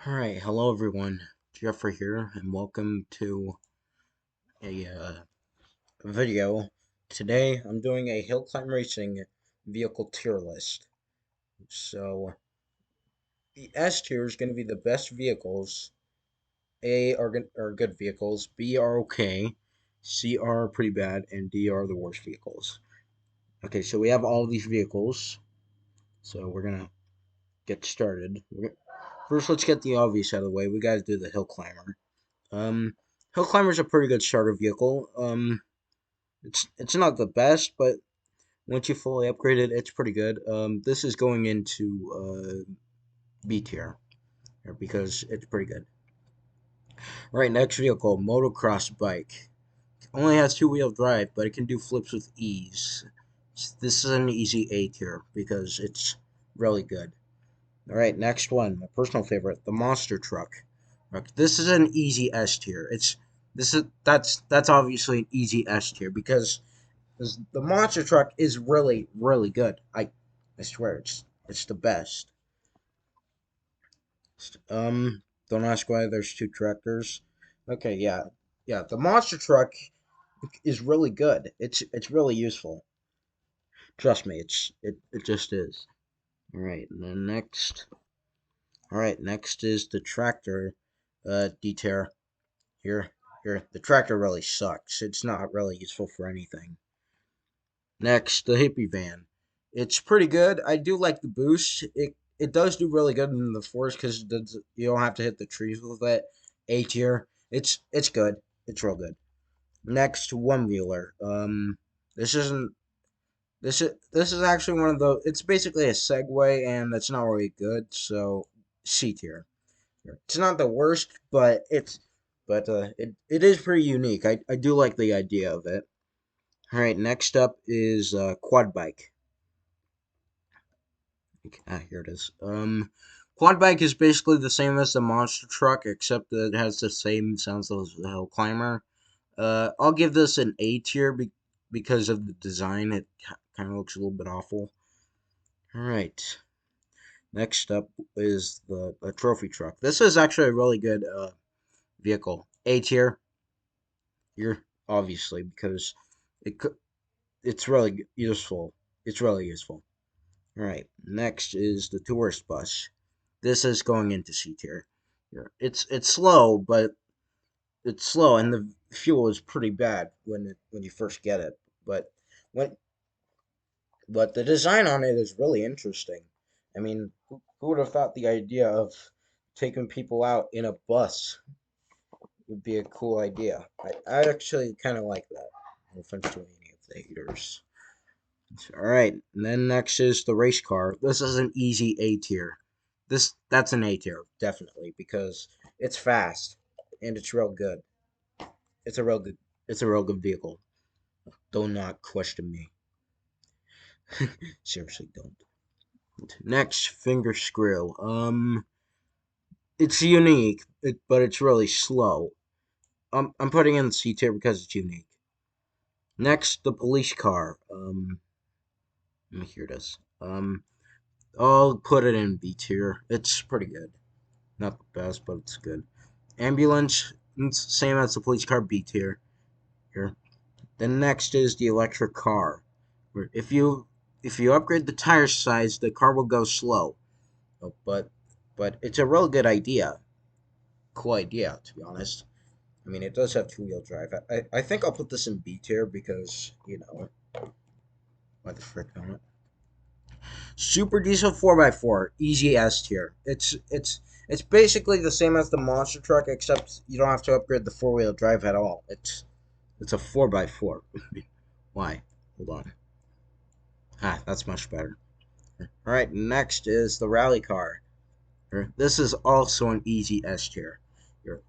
Alright, hello everyone. Jeffrey here, and welcome to a video. Today I'm doing a hill climb racing vehicle tier list. So, the S tier is going to be the best vehicles. A are good vehicles, B are okay, C are pretty bad, and D are the worst vehicles. Okay, so we have all these vehicles, so we're going to get started. First, let's get the obvious out of the way. We got to do the hill climber. Um, Hill Climber's a pretty good starter vehicle. It's not the best, but once you fully upgrade it, it's pretty good. This is going into B tier because it's pretty good. All right, next vehicle, motocross bike. Only has two-wheel drive, but it can do flips with ease. This is an easy A tier because it's really good. All right, next one, my personal favorite, the monster truck. This is an easy S tier. That's obviously an easy S tier because the monster truck is really good. I swear it's the best. Don't ask why there's two tractors. Okay, yeah. The monster truck is really good. It's really useful. Trust me, it just is. All right, and then next. All right, next is the tractor. Detail here. Here, the tractor really sucks. It's not really useful for anything. Next, the hippie van. It's pretty good. I do like the boost. It does do really good in the forest because you don't have to hit the trees with it. A tier. It's good. It's real good. Next, one wheeler. This isn't. This is actually one of the. It's basically a Segway, and it's not really good. So C tier. It's not the worst, but it is pretty unique. I do like the idea of it. All right, next up is quad bike. Here it is. Quad bike is basically the same as the monster truck, except that it has the same sounds as the hill climber. I'll give this an A tier because of the design. It kind of looks a little bit awful. All right. Next up is the trophy truck. This is actually a really good vehicle. A tier. You're obviously because it it's really useful. It's really useful. All right. Next is the tourist bus. This is going into C tier. It's slow, but it's slow, and the fuel is pretty bad when you first get it. But when but the design on it is really interesting. I mean, who would have thought the idea of taking people out in a bus would be a cool idea? I actually kind of like that. No offense to any of the haters. All right, and then next is the race car. This is an easy A tier. That's an A tier definitely because it's fast and it's real good. It's a real good. It's a real good vehicle. Do not question me. Seriously, don't. Next, finger screw. It's unique, but it's really slow. I'm putting in C tier because it's unique. Next, the police car. Let me hear this. I'll put it in B tier. It's pretty good. Not the best, but it's good. Ambulance, it's same as the police car, B tier. Here. Then next is the electric car. If you upgrade the tire size, the car will go slow. Oh, but it's a real good idea. Cool idea, to be honest. I mean, it does have two-wheel drive. I think I'll put this in B tier because why the frick not? Super Diesel 4x4, easy S tier. It's basically the same as the monster truck, except you don't have to upgrade the four-wheel drive at all. It's a 4x4. Why? Hold on. That's much better. All right, next is the rally car. This is also an easy S tier.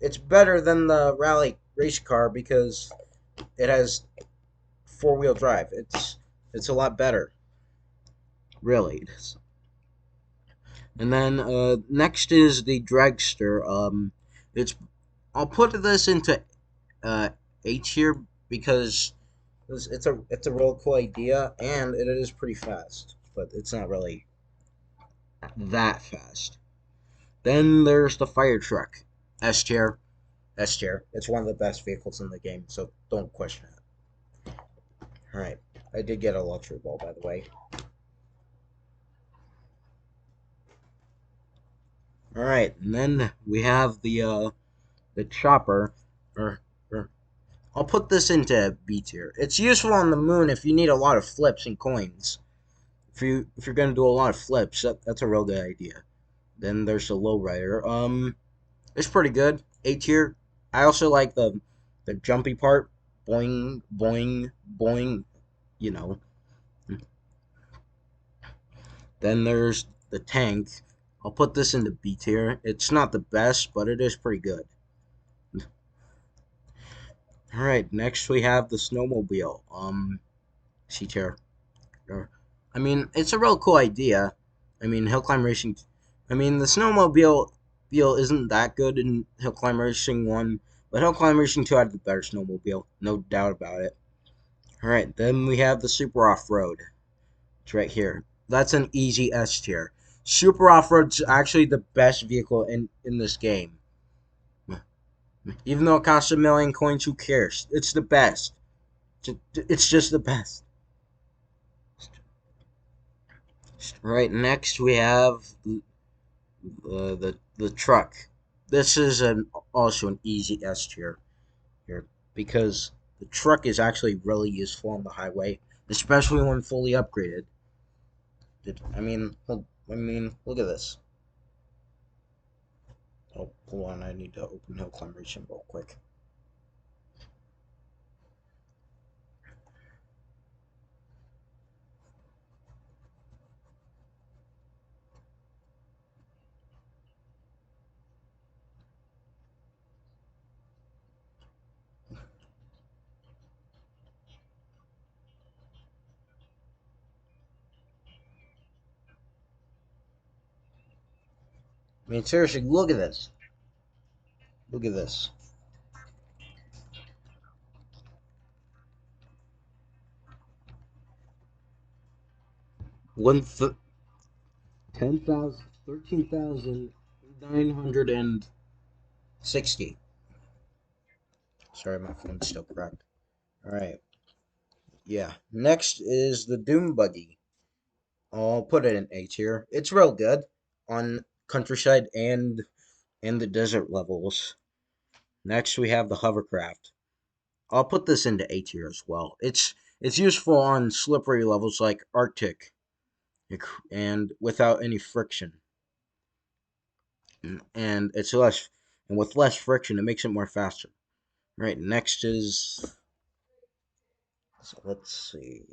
It's better than the rally race car because it has four-wheel drive. It's a lot better. Really, it is. And then next is the dragster. It's I'll put this into uh, A tier because it's a real cool idea and it is pretty fast, but it's not really that fast. Then there's the fire truck. S tier. S tier. It's one of the best vehicles in the game, so don't question it. Alright. I did get a luxury ball, by the way. Alright, and then we have the chopper. Or, or I'll put this into B tier. It's useful on the moon if you need a lot of flips and coins. If you're gonna do a lot of flips, that's a real good idea. Then there's the lowrider. It's pretty good. A tier. I also like the jumpy part. Boing, boing, boing. You know. Then there's the tank. I'll put this into B tier. It's not the best, but it is pretty good. All right. Next we have the snowmobile. C tier. I mean, it's a real cool idea. I mean, hill climb racing. I mean, the snowmobile feel isn't that good in hill climb racing one, but hill climb racing two had the better snowmobile, no doubt about it. All right, then we have the super off road. It's right here. That's an easy S tier. Super off road's actually the best vehicle in this game. Even though it costs 1,000,000 coins, who cares? It's the best. It's just the best. Right next we have the truck. This is also an easy S tier here because the truck is actually really useful on the highway, especially when fully upgraded. Look at this. Oh, hold on, I need to open Hill Climb Racing real quick. I mean, seriously, look at this. Look at this. One 10,000, 13,960. Sorry, my phone's still cracked. All right. Yeah. Next is the Doom Buggy. I'll put it in A tier. It's real good on countryside and the desert levels. Next we have the hovercraft. I'll put this into A tier as well. It's useful on slippery levels like Arctic and without any friction. And it's less and with less friction it makes it more faster. Right, next is so let's see.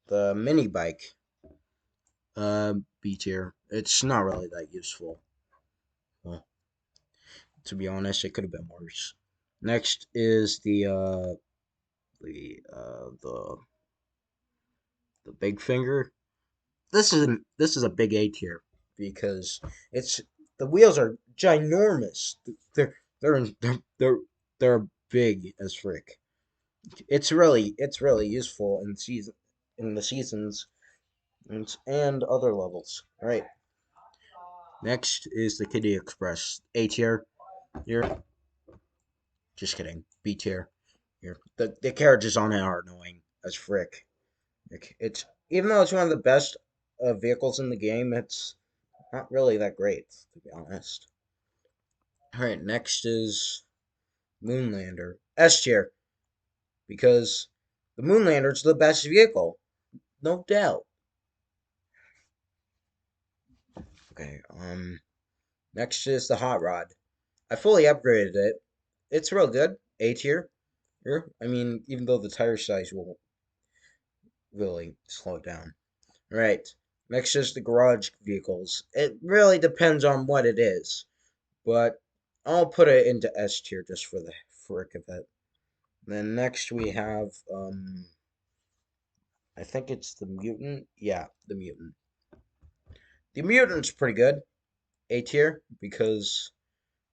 The mini bike. B tier. It's not really that useful. Well, to be honest, it could have been worse. Next is the big finger. This is a big A tier because it's the wheels are ginormous. They're big as frick. It's really useful in the seasons and other levels. All right. Next is the Kitty Express A tier. Here, just kidding. B tier. Here, the carriages on it are annoying as frick. It's even though it's one of the best vehicles in the game, it's not really that great to be honest. All right, next is Moonlander S tier because the Moonlander's the best vehicle, no doubt. Okay, next is the Hot Rod. I fully upgraded it. It's real good. A tier. Here, I mean, even though the tire size will really slow it down. All right. Next is the garage vehicles. It really depends on what it is, but I'll put it into S tier just for the frick of it. Then next we have I think it's the mutant. Yeah, the mutant. The mutant's pretty good. A tier because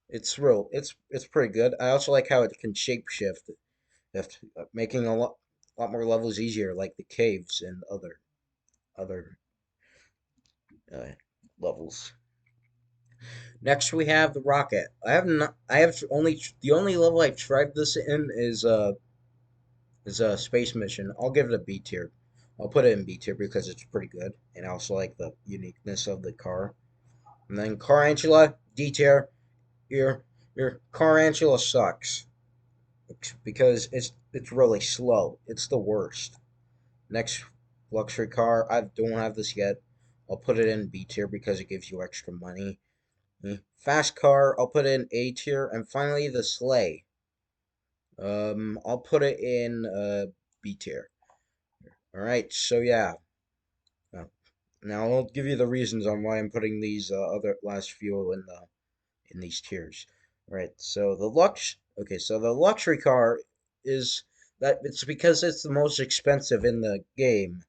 it's pretty good. I also like how it can shapeshift, making a lot more levels easier, like the caves and other vehicles. Next, we have the rocket. I have only the only level I've tried this in is a space mission. I'll give it a B tier. I'll put it in B tier because it's pretty good, and I also like the uniqueness of the car. And then Carantula, D tier. Your your Carantula sucks because it's really slow. It's the worst. Next luxury car, I don't have this yet. I'll put it in B tier because it gives you extra money. Fast car, I'll put it in A tier, and finally the sleigh. I'll put it in B tier. All right, so yeah. Uh, Now I'll give you the reasons on why I'm putting these other last few in these tiers. All right, so the luxury car is that it's because it's the most expensive in the game.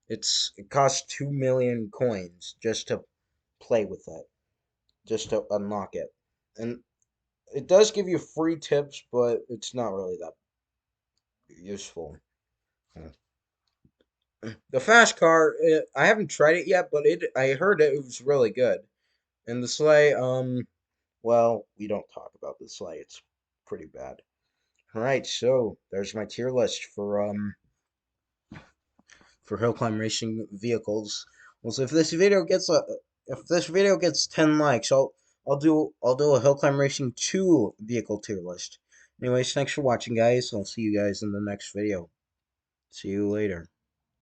It costs 2 million coins just to play with it, just to unlock it, and it does give you free tips, but it's not really that useful. The fast car, I haven't tried it yet, but I heard it was really good. And the sleigh, well, we don't talk about the sleigh. It's pretty bad. All right, so there's my tier list for hill climb racing vehicles. Well, so if this video gets 10 likes, I'll do a hill climb racing 2 vehicle tier list. Anyways, thanks for watching, guys. I'll see you guys in the next video. See you later.